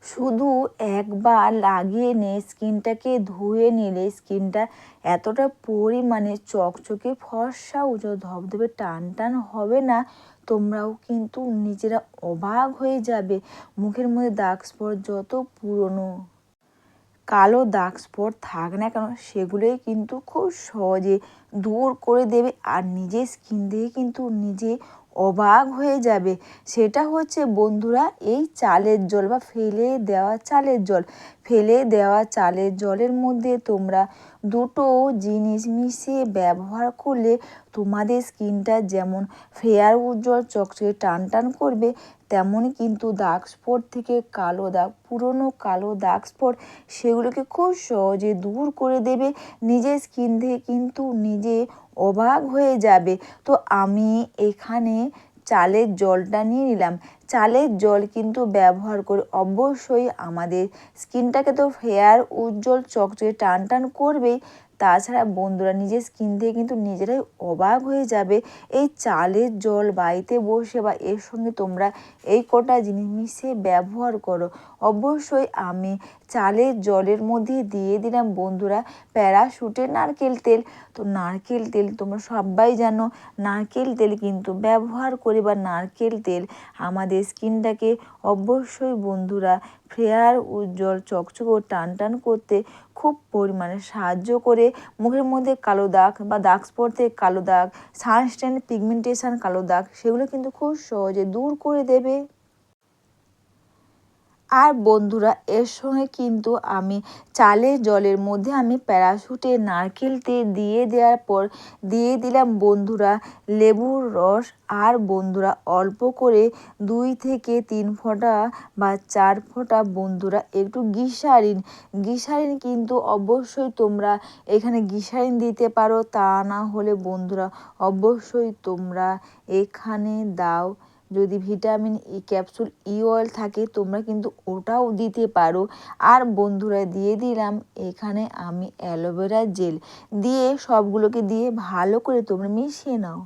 শুধু একবার লাগিয়ে নিয়ে স্কিনটাকে ধুয়ে নিলে স্কিনটা এতটা পরিমাণে চকচকে ফর্সা উজ্জ্বল ধবধবে টান টান হবে না, তোমরাও কিন্তু নিজেরা অবাক হয়ে যাবে। মুখের মধ্যে দাগ স্পট যত পুরনো কালো দাগ স্পট থাক না কেন সেগুলোই কিন্তু খুব সহজে দূর করে দেবে। আর নিজের স্কিন দিয়ে কিন্তু নিজে অবাক হয়ে যাবে। সেটা হচ্ছে বন্ধুরা এই চালের জল বা ফেলে দেওয়া চালের জল। ফেলে দেওয়া চালের জলের মধ্যে তোমরা দুটো জিনিস মিশিয়ে ব্যবহার করলে তোমাদের স্কিনটা যেমন ফেয়ার উজ্জ্বল চকচকে টান টান করবে, তেমনই কিন্তু দাগ স্পট থেকে কালো দাগ, পুরনো কালো দাগ স্পট সেগুলোকে খুব সহজে দূর করে দেবে। নিজের স্কিন থেকে কিন্তু নিজে অবাক হয়ে যাবে। তো আমি এখানে চালের জলটা নিয়ে নিলাম। চালের জল কিন্তু ব্যবহার করে অবশ্যই আমাদের স্কিনটাকে তো ফেয়ার উজ্জ্বল চকচকে টান টান করবেই, তাছাড়া বন্ধুরা নিজের স্কিন থেকে কিন্তু নিজেরাই অবাক হয়ে যাবে। এই চালের জল বাড়িতে বসে বা এর সঙ্গে তোমরা এই কটা জিনিস মিশিয়ে ব্যবহার করো। অবশ্যই আমি চালের জলের মধ্যে দিয়ে দিলাম বন্ধুরা প্যারাশুটের নারকেল তেল। তো নারকেল তেল তোমরা সবাই জানো, নারকেল তেল কিন্তু ব্যবহার করে বা নারকেল তেল আমাদের স্কিনটাকে অবশ্যই বন্ধুরা ফেয়ার উজ্জ্বল চকচকে ও টান টান করতে খুব পরিমাণে সাহায্য করে। মুখের মধ্যে কালো দাগ বা দাগ স্পট থেকে কালো দাগ, সানস্টেন পিগমেন্টেশন কালো দাগ সেগুলো কিন্তু খুব সহজে দূর করে দেবে। আর বন্ধুরা এর সঙ্গে কিন্তু আমি চালের জলের মধ্যে আমি প্যারাশুটের নারকেল তেল দিয়ে দেওয়ার পর দিয়ে দিলাম বন্ধুরা লেবুর রস। আর বন্ধুরা অল্প করে 2 থেকে 3 ফোঁটা বা 4 ফোঁটা বন্ধুরা একটু গ্লিসারিন কিন্তু অবশ্যই তোমরা এখানে গ্লিসারিন দিতে পারো, তা না হলে বন্ধুরা অবশ্যই তোমরা এখানে দাও যদি ভিটামিন ই ক্যাপসুল ই অয়েল থাকে তোমরা কিন্তু ওটাও দিতে পারো। আর বন্ধুরা দিয়ে দিলাম এখানে আমি অ্যালোভেরা জেল দিয়ে সবগুলোকে দিয়ে ভালো করে তোমরা মিশিয়ে নাও।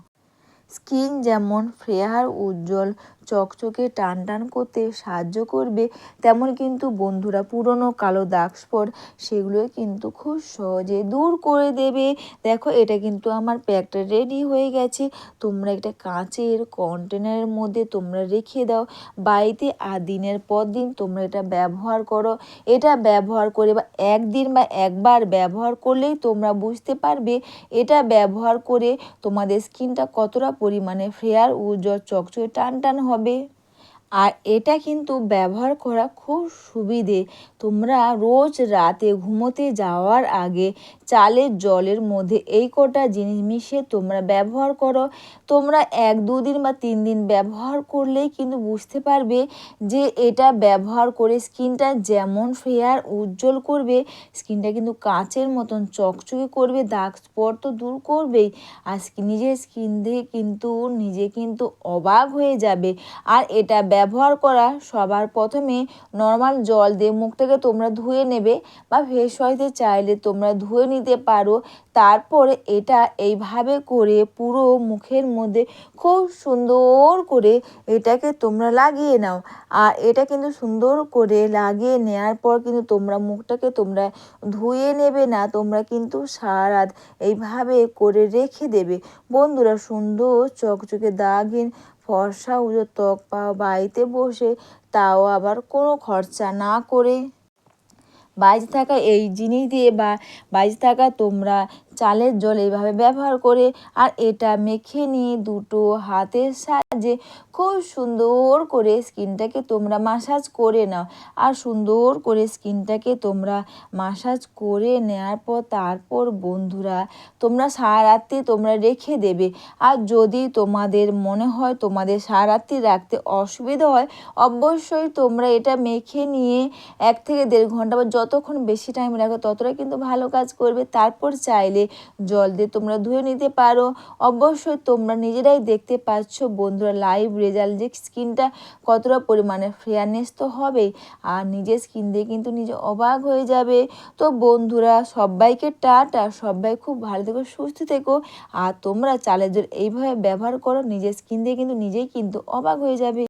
স্কিন যেমন ফেয়ার উজ্জ্বল চকচকে টান টান করতে সাহায্য করবে, তেমন কিন্তু বন্ধুরা পুরনো কালো দাগ স্পট সেগুলো কিন্তু খুব সহজে দূর করে দেবে। দেখো এটা কিন্তু আমার প্যাকটা রেডি হয়ে গেছে। তোমরা একটা কাঁচের কন্টেনারের মধ্যে তোমরা রেখে দাও বাড়িতে, আর দিনের পর দিন তোমরা এটা ব্যবহার করো। এটা ব্যবহার করে বা একদিন বা একবার ব্যবহার করলেই তোমরা বুঝতে পারবে এটা ব্যবহার করে তোমাদের স্কিনটা কতটা পরিমাণে ফেয়ার উজ্জ্বল চকচকে টান টান হবে। আর এটা কিন্তু ব্যবহার করা খুব সুবিধে। তোমরা রোজ রাতে ঘুমোতে যাওয়ার আগে চালের জলের মধ্যে এই কটা জিনিস মিশিয়ে তোমরা ব্যবহার করো। তোমরা 1-2 দিন বা 3 দিন ব্যবহার করলেই কিন্তু বুঝতে পারবে যে এটা ব্যবহার করে স্কিনটা যেমন ফেয়ার উজ্জ্বল করবে, স্কিনটা কিন্তু কাচের মতন চকচকে করবে, দাগ স্পট তো দূর করবেই। আর নিজের স্কিন দিয়ে কিন্তু নিজে কিন্তু অবাক হয়ে যাবে। আর এটা ব্যবহার করা সবার প্রথমে নর্মাল জল দিয়ে মুখটাকে তোমরা ধুয়ে নেবে বা ফেস ওয়াশে চাইলে তোমরা ধুয়ে নিতে পারো। তারপরে এটা এইভাবে করে পুরো মুখের মধ্যে খুব সুন্দর করে এটাকে তোমরা লাগিয়ে নাও। আর এটা কিন্তু সুন্দর করে লাগিয়ে নেওয়ার পর কিন্তু তোমরা মুখটাকে তোমরা ধুয়ে নেবে না, তোমরা কিন্তু সারা রাত এইভাবে করে রেখে দেবে। বন্ধুরা সুন্দর চকচকে দাগহীন ফর্সা উজ্জ্বল ত্বক পাও বাড়িতে বসে, তাও আবার কোনো খরচা না করে। বাড়িতে থাকা এই জিনিস দিয়ে বা বাড়িতে থাকা তোমরা চালের জল এইভাবে ব্যবহার করে আর এটা মেখে নিয়ে দুটো হাতের সাহায্যে খুব সুন্দর করে স্কিনটাকে তোমরা মাসাজ করে নাও। আর সুন্দর করে স্কিনটাকে তোমরা মাসাজ করে নেওয়ার পর তারপর বন্ধুরা তোমরা সারা রাত্রি তোমরা রেখে দেবে। আর যদি তোমাদের মনে হয় তোমাদের সারা রাত্রি রাখতে অসুবিধা হয়, অবশ্যই তোমরা এটা মেখে নিয়ে 1 থেকে 1.5 ঘন্টা বা যতক্ষণ বেশি টাইম রাখো ততটা কিন্তু ভালো কাজ করবে। তারপর চাইলে জল দিয়ে তোমরা ধুয়ে নিতে পারো। অবশ্যই তোমরা নিজেরাই দেখতে পাচ্ছ বন্ধুরা লাইভ রেজাল্ট যে স্কিনটা কতটা পরিমাণে ফেয়ারনেস তো হবেই, আর নিজের স্কিন দিয়ে কিন্তু নিজে অবাক হয়ে যাবে। তো বন্ধুরা সবাইকে টাটা, সবাই খুব ভালো থেকো, সুস্থ থেকো। আর তোমরা চালের জল এইভাবে ব্যবহার করো, নিজের স্কিন দিয়ে কিন্তু নিজেই কিন্তু অবাক হয়ে যাবে।